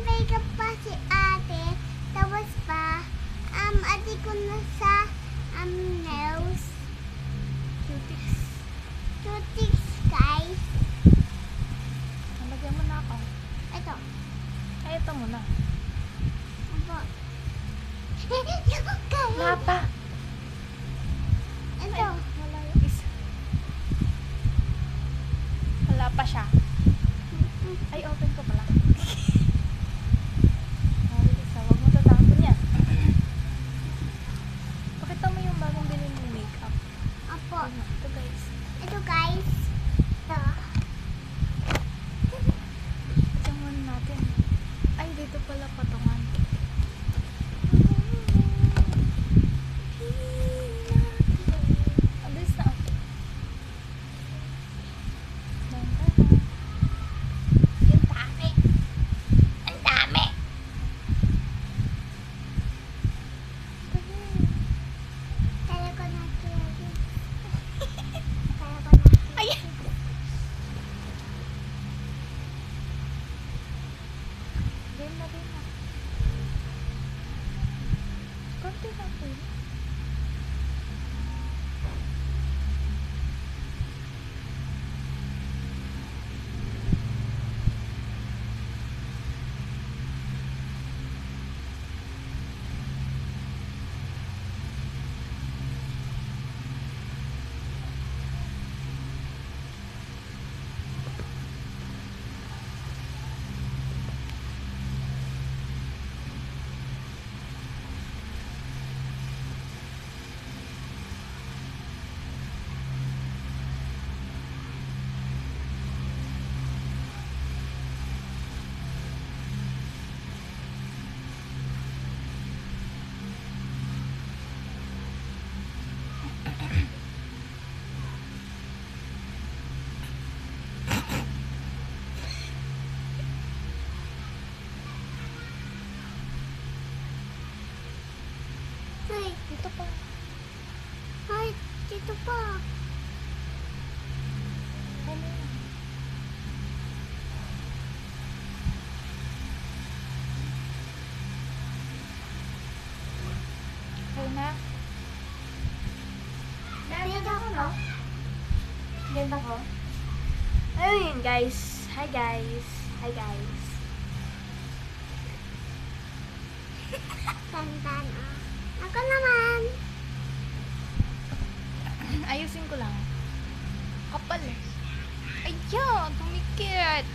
makeup pa si ate. Tapos pa, ate ko na sa, nails. Cutics. Cutics, guys. Nalagyan mo na ako. Ito. Ay, ito muna. Opo. Wala pa. Ito. Ay, wala yung isa. Wala pa siya. Ay, open ko pala. Ay, isa. Huwag mo tatapon yan. Pakita mo yung bagong bilhin mong makeup. Opo. Ano, ito guys. Ito, guys. Ito. Diyan muna natin. Ay, dito pala patungan. Alis na ako. Ang dami. Ang dami. Kaya ko na kaya. Kaya ko na. Ayan! Game na, game na. Konti lang po yun. Ay, Dito pa. ay, dito pa. Ano yun? Okay na? Dito ako, no? Ganda ko? Ayun guys. Hi guys. Hi guys. Tantan, ah. Ako naman. Ayusin ko lang. Kapal eh. Ayan, tumikit.